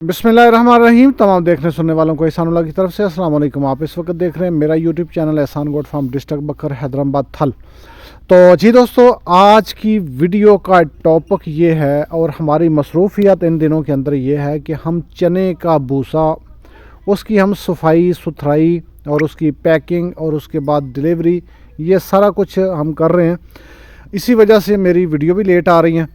बिस्मिल्लाहिर्रहमानिर्रहीम। तमाम देखने सुनने वालों को एहसानुल्लाह की तरफ से अस्सलाम वालेकुम। आप इस वक्त देख रहे हैं मेरा यूट्यूब चैनल एहसान गोट फार्म, डिस्ट्रिक्ट बकर, हैदराबाद थल। तो जी दोस्तों, आज की वीडियो का टॉपिक ये है और हमारी मसरूफियत इन दिनों के अंदर ये है कि हम चने का भूसा, उसकी हम सफाई सुथराई और उसकी पैकिंग और उसके बाद डिलीवरी, ये सारा कुछ हम कर रहे हैं। इसी वजह से मेरी वीडियो भी लेट आ रही हैं।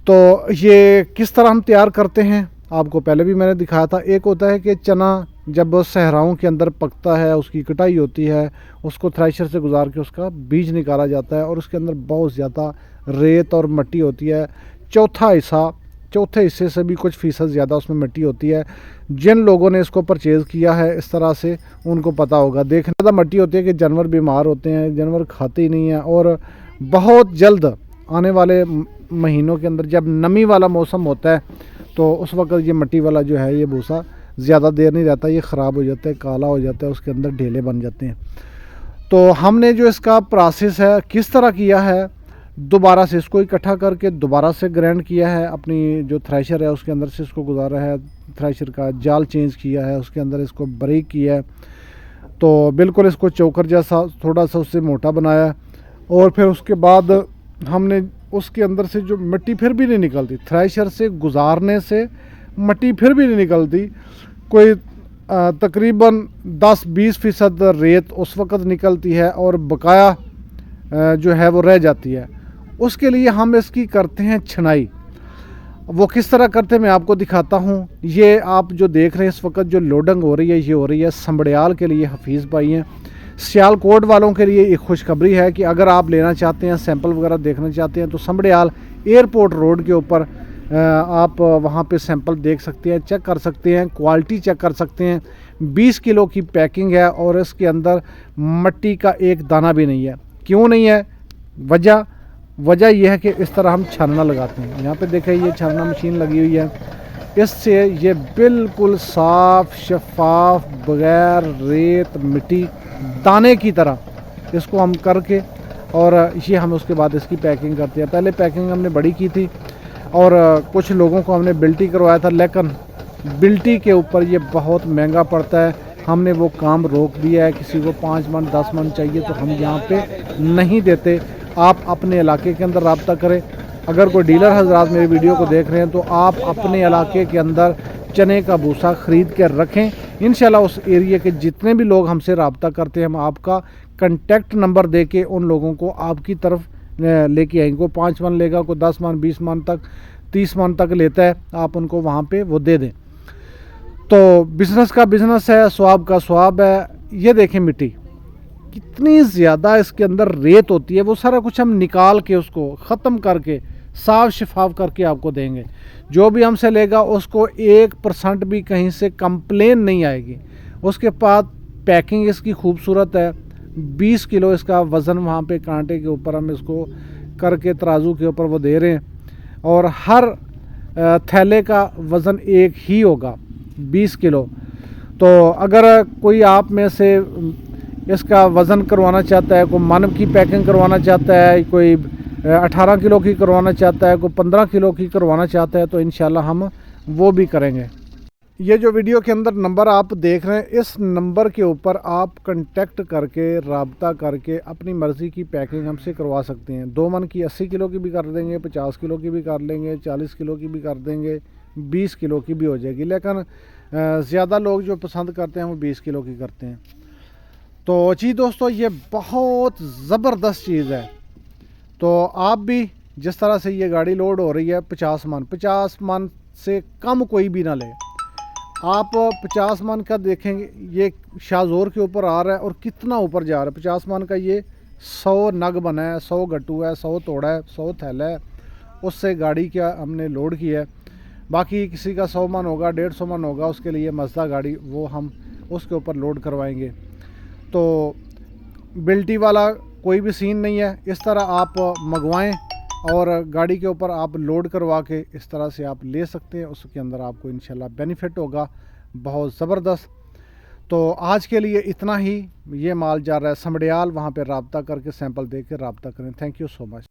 तो ये किस तरह हम तैयार करते हैं आपको पहले भी मैंने दिखाया था। एक होता है कि चना जब सहराओं के अंदर पकता है, उसकी कटाई होती है, उसको थ्रेशर से गुजार के उसका बीज निकाला जाता है और उसके अंदर बहुत ज़्यादा रेत और मिट्टी होती है। चौथे हिस्से से भी कुछ फ़ीसद ज़्यादा उसमें मिट्टी होती है। जिन लोगों ने इसको परचेज़ किया है इस तरह से, उनको पता होगा। देखने ज़्यादा मिट्टी होती है कि जानवर बीमार होते हैं, जानवर खाते ही नहीं हैं। और बहुत जल्द आने वाले महीनों के अंदर जब नमी वाला मौसम होता है तो उस वक्त ये मिट्टी वाला जो है ये भूसा ज़्यादा देर नहीं रहता, ये ख़राब हो जाता है, काला हो जाता है, उसके अंदर ढेले बन जाते हैं। तो हमने जो इसका प्रोसेस है किस तरह किया है, दोबारा से इसको इकट्ठा करके दोबारा से ग्राइंड किया है। अपनी जो थ्रेशर है उसके अंदर से इसको गुजारा है, थ्रेशर का जाल चेंज किया है, उसके अंदर इसको बारीक किया है। तो बिल्कुल इसको चोकर जैसा थोड़ा सा उससे मोटा बनाया। और फिर उसके बाद हमने उसके अंदर से जो मिट्टी फिर भी नहीं निकलती, थ्रेशर से गुजारने से मिट्टी फिर भी नहीं निकलती, कोई तकरीबन 10-20% रेत उस वक़्त निकलती है और बकाया जो है वो रह जाती है। उसके लिए हम इसकी करते हैं छनाई। वो किस तरह करते हैं मैं आपको दिखाता हूँ। ये आप जो देख रहे हैं इस वक्त जो लोडिंग हो रही है, ये हो रही है समड़ियाल के लिए हफीज़ भाई हैं। सियालकोट वालों के लिए एक खुशखबरी है कि अगर आप लेना चाहते हैं, सैंपल वगैरह देखना चाहते हैं, तो समड़ियाल एयरपोर्ट रोड के ऊपर आप वहाँ पे सैंपल देख सकते हैं, चेक कर सकते हैं, क्वालिटी चेक कर सकते हैं। 20 किलो की पैकिंग है और इसके अंदर मिट्टी का एक दाना भी नहीं है। क्यों नहीं है? वजह यह है कि इस तरह हम छानना लगाते हैं। यहाँ पे देखें, ये छानना मशीन लगी हुई है, इससे ये बिल्कुल साफ़ शफाफ बग़ैर रेत मिट्टी दाने की तरह इसको हम करके और ये हम उसके बाद इसकी पैकिंग करते हैं। पहले पैकिंग हमने बड़ी की थी और कुछ लोगों को हमने बिल्टी करवाया था, लेकिन बिल्टी के ऊपर ये बहुत महंगा पड़ता है। हमने वो काम रोक दिया है। किसी को 5 मन 10 मन चाहिए तो हम यहाँ पे नहीं देते। आप अपने इलाके के अंदर रब्ता करें। अगर कोई डीलर हजरात मेरी वीडियो को देख रहे हैं तो आप अपने इलाके के अंदर चने का भूसा ख़रीद कर रखें। इंशाल्लाह उस एरिया के जितने भी लोग हमसे रब्ता करते हैं, हम आपका कंटेक्ट नंबर दे के उन लोगों को आपकी तरफ लेके आएंगे। कोई 5 मन लेगा, कोई 10 मन 20 मन तक 30 मन तक लेता है, आप उनको वहाँ पे वो दे दें। तो बिज़नेस का बिज़नेस है, स्वाब का स्वाब है। ये देखें मिट्टी कितनी ज़्यादा इसके अंदर रेत होती है, वो सारा कुछ हम निकाल के उसको ख़त्म करके साफ शफाफ करके आपको देंगे। जो भी हमसे लेगा उसको 1% भी कहीं से कंप्लेन नहीं आएगी। उसके बाद पैकिंग इसकी खूबसूरत है। 20 किलो इसका वज़न वहाँ पे कांटे के ऊपर हम इसको करके तराजू के ऊपर वो दे रहे हैं और हर थैले का वज़न एक ही होगा, 20 किलो। तो अगर कोई आप में से इसका वज़न करवाना चाहता है, कोई मानव की पैकिंग करवाना चाहता है, कोई 18 किलो की करवाना चाहता है, कोई 15 किलो की करवाना चाहता है, तो इंशाल्लाह हम वो भी करेंगे। ये जो वीडियो के अंदर नंबर आप देख रहे हैं, इस नंबर के ऊपर आप कांटेक्ट करके रब्ता करके अपनी मर्ज़ी की पैकिंग हमसे करवा सकते हैं। 2 मन की 80 किलो की भी कर देंगे, 50 किलो की भी कर लेंगे, 40 किलो की भी कर देंगे, 20 किलो की भी हो जाएगी। लेकिन ज़्यादा लोग जो पसंद करते हैं वो 20 किलो की करते हैं। तो जी दोस्तों, ये बहुत ज़बरदस्त चीज़ है। तो आप भी जिस तरह से ये गाड़ी लोड हो रही है 50 मन से कम कोई भी ना ले। आप 50 मन का देखेंगे, ये शाहजोर के ऊपर आ रहा है और कितना ऊपर जा रहा है। 50 मन का ये 100 नग बना है, 100 गट्टू है, 100 तोड़ा है, 100 थैला है, उससे गाड़ी का हमने लोड किया है। बाकी किसी का 100 मन होगा, 150 मन होगा, उसके लिए मज़दा गाड़ी वो हम उसके ऊपर लोड करवाएंगे। तो बिल्टी वाला कोई भी सीन नहीं है। इस तरह आप मंगवाएं और गाड़ी के ऊपर आप लोड करवा के इस तरह से आप ले सकते हैं। उसके अंदर आपको इंशाल्लाह बेनिफिट होगा बहुत ज़बरदस्त। तो आज के लिए इतना ही। ये माल जा रहा है समड़ियाल, वहाँ पे रब्ता करके सैंपल दे के रब्ता करें। Thank you so much.